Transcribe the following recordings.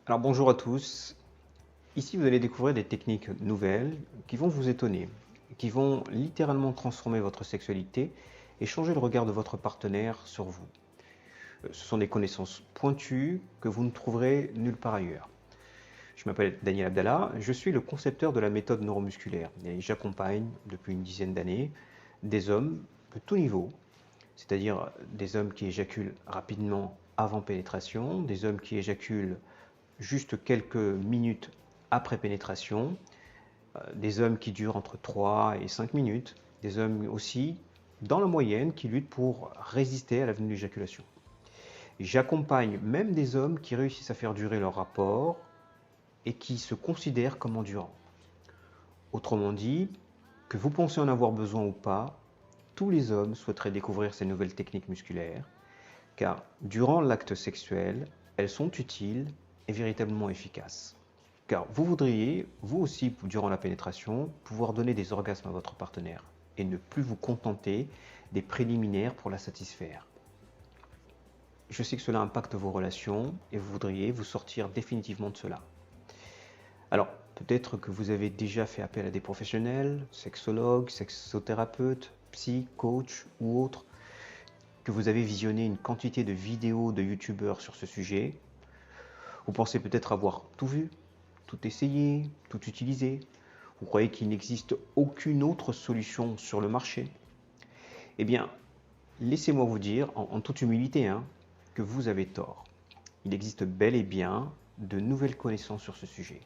Alors bonjour à tous, ici vous allez découvrir des techniques nouvelles qui vont vous étonner, qui vont littéralement transformer votre sexualité et changer le regard de votre partenaire sur vous. Ce sont des connaissances pointues que vous ne trouverez nulle part ailleurs. Je m'appelle Daniel Abdallah, je suis le concepteur de la méthode neuromusculaire et j'accompagne depuis une dizaine d'années des hommes de tout niveau, c'est-à-dire des hommes qui éjaculent rapidement avant pénétration, des hommes qui éjaculent juste quelques minutes après pénétration, des hommes qui durent entre 3 et 5 minutes, des hommes aussi dans la moyenne qui luttent pour résister à la venue de l'éjaculation. J'accompagne même des hommes qui réussissent à faire durer leur rapport et qui se considèrent comme endurants. Autrement dit, que vous pensez en avoir besoin ou pas, tous les hommes souhaiteraient découvrir ces nouvelles techniques musculaires, car durant l'acte sexuel, elles sont utiles et véritablement efficaces. Car vous voudriez, vous aussi, durant la pénétration, pouvoir donner des orgasmes à votre partenaire et ne plus vous contenter des préliminaires pour la satisfaire. Je sais que cela impacte vos relations et vous voudriez vous sortir définitivement de cela. Alors, peut-être que vous avez déjà fait appel à des professionnels, sexologues, sexothérapeutes, psy, coach ou autres, que vous avez visionné une quantité de vidéos de youtubeurs sur ce sujet. Vous pensez peut-être avoir tout vu, tout essayé, tout utilisé. Vous croyez qu'il n'existe aucune autre solution sur le marché. Eh bien, laissez-moi vous dire, en toute humilité, que vous avez tort. Il existe bel et bien de nouvelles connaissances sur ce sujet.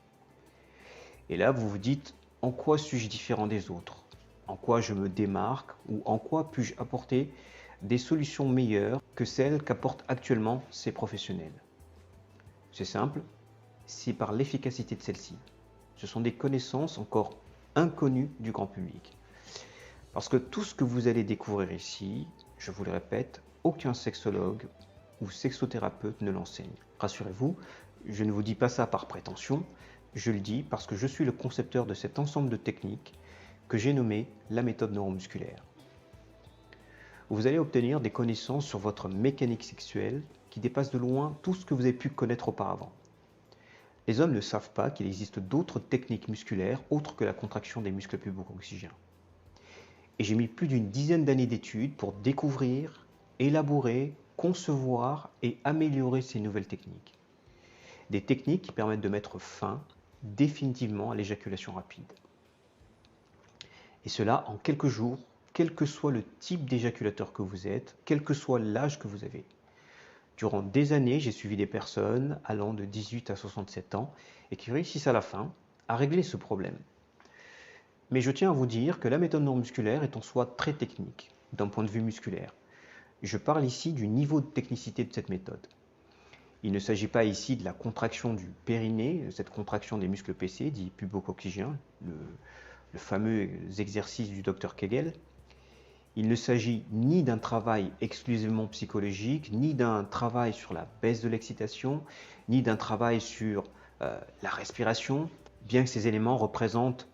Et là, vous vous dites, en quoi suis-je différent des autres? En quoi je me démarque ou en quoi puis-je apporter des solutions meilleures que celles qu'apportent actuellement ces professionnels? C'est simple, c'est par l'efficacité de celles-ci. Ce sont des connaissances encore inconnues du grand public. Parce que tout ce que vous allez découvrir ici, je vous le répète, aucun sexologue ou sexothérapeute ne l'enseigne. Rassurez-vous, je ne vous dis pas ça par prétention, je le dis parce que je suis le concepteur de cet ensemble de techniques que j'ai nommé la méthode neuromusculaire. Vous allez obtenir des connaissances sur votre mécanique sexuelle qui dépassent de loin tout ce que vous avez pu connaître auparavant. Les hommes ne savent pas qu'il existe d'autres techniques musculaires autres que la contraction des muscles pubocoxygiens. Et j'ai mis plus d'une dizaine d'années d'études pour découvrir, élaborer, concevoir et améliorer ces nouvelles techniques. Des techniques qui permettent de mettre fin définitivement à l'éjaculation rapide. Et cela en quelques jours, quel que soit le type d'éjaculateur que vous êtes, quel que soit l'âge que vous avez. Durant des années, j'ai suivi des personnes allant de 18 à 67 ans et qui réussissent à la fin à régler ce problème. Mais je tiens à vous dire que la méthode neuromusculaire est en soi très technique, d'un point de vue musculaire. Je parle ici du niveau de technicité de cette méthode. Il ne s'agit pas ici de la contraction du périnée, cette contraction des muscles PC, dit pubocoxygien, le fameux exercice du docteur Kegel. Il ne s'agit ni d'un travail exclusivement psychologique, ni d'un travail sur la baisse de l'excitation, ni d'un travail sur la respiration, bien que ces éléments représentent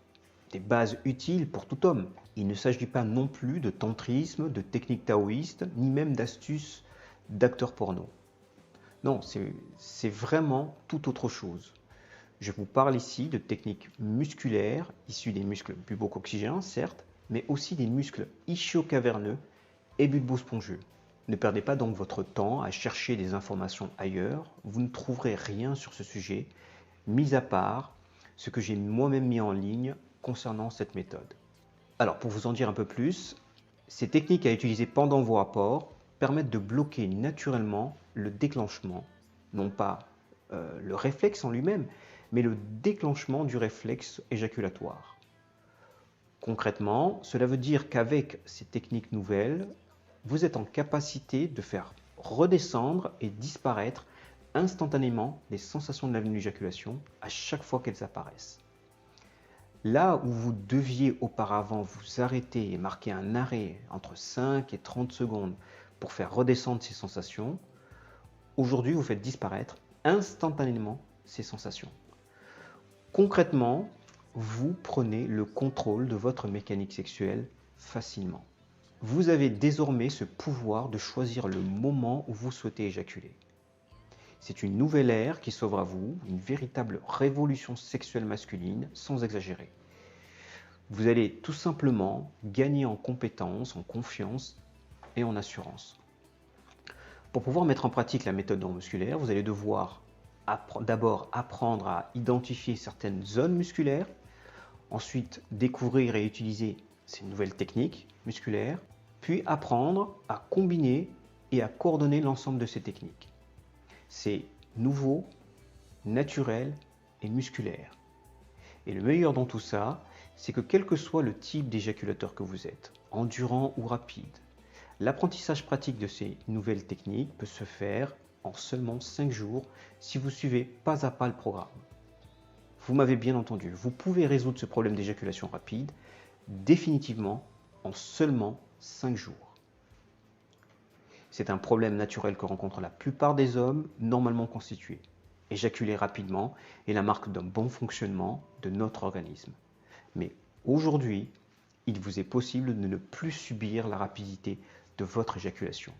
des bases utiles pour tout homme. Il ne s'agit pas non plus de tantrisme, de techniques taoïstes, ni même d'astuces d'acteurs porno. Non, c'est vraiment tout autre chose. Je vous parle ici de techniques musculaires, issues des muscles pubocoxygéens, certes, mais aussi des muscles ischio-caverneux et bulbo-spongieux. Ne perdez pas donc votre temps à chercher des informations ailleurs, vous ne trouverez rien sur ce sujet, mis à part ce que j'ai moi-même mis en ligne concernant cette méthode. Alors pour vous en dire un peu plus, ces techniques à utiliser pendant vos rapports permettent de bloquer naturellement le déclenchement, non pas le réflexe en lui-même, mais le déclenchement du réflexe éjaculatoire. Concrètement, cela veut dire qu'avec ces techniques nouvelles, vous êtes en capacité de faire redescendre et disparaître instantanément les sensations de la venue d'éjaculation à chaque fois qu'elles apparaissent. Là où vous deviez auparavant vous arrêter et marquer un arrêt entre 5 et 30 secondes pour faire redescendre ces sensations, aujourd'hui vous faites disparaître instantanément ces sensations. Concrètement, vous prenez le contrôle de votre mécanique sexuelle facilement. Vous avez désormais ce pouvoir de choisir le moment où vous souhaitez éjaculer. C'est une nouvelle ère qui s'ouvre à vous, une véritable révolution sexuelle masculine, sans exagérer. Vous allez tout simplement gagner en compétences, en confiance et en assurance. Pour pouvoir mettre en pratique la méthode neuromusculaire, vous allez devoir d'abord apprendre à identifier certaines zones musculaires, ensuite découvrir et utiliser ces nouvelles techniques musculaires, puis apprendre à combiner et à coordonner l'ensemble de ces techniques. C'est nouveau, naturel et musculaire. Et le meilleur dans tout ça, c'est que quel que soit le type d'éjaculateur que vous êtes, endurant ou rapide, l'apprentissage pratique de ces nouvelles techniques peut se faire en seulement 5 jours si vous suivez pas à pas le programme. Vous m'avez bien entendu, vous pouvez résoudre ce problème d'éjaculation rapide définitivement en seulement 5 jours. C'est un problème naturel que rencontrent la plupart des hommes normalement constitués. Éjaculer rapidement est la marque d'un bon fonctionnement de notre organisme. Mais aujourd'hui, il vous est possible de ne plus subir la rapidité de votre éjaculation.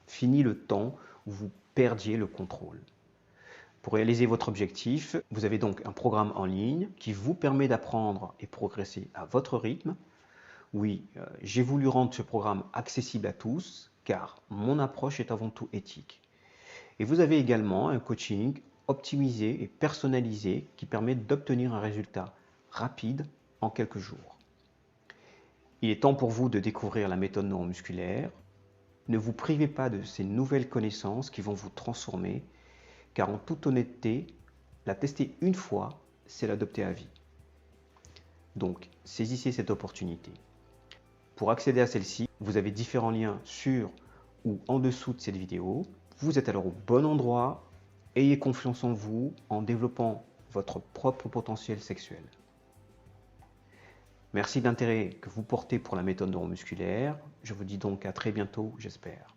Fini le temps où vous perdiez le contrôle. Pour réaliser votre objectif, vous avez donc un programme en ligne qui vous permet d'apprendre et progresser à votre rythme. Oui, j'ai voulu rendre ce programme accessible à tous car mon approche est avant tout éthique. Et vous avez également un coaching optimisé et personnalisé qui permet d'obtenir un résultat rapide en quelques jours. Il est temps pour vous de découvrir la méthode neuromusculaire. Ne vous privez pas de ces nouvelles connaissances qui vont vous transformer, car en toute honnêteté, la tester une fois, c'est l'adopter à vie. Donc, saisissez cette opportunité. Pour accéder à celle-ci, vous avez différents liens sur ou en dessous de cette vidéo. Vous êtes alors au bon endroit. Ayez confiance en vous en développant votre propre potentiel sexuel. Merci de l'intérêt que vous portez pour la méthode neuromusculaire. Je vous dis donc à très bientôt, j'espère.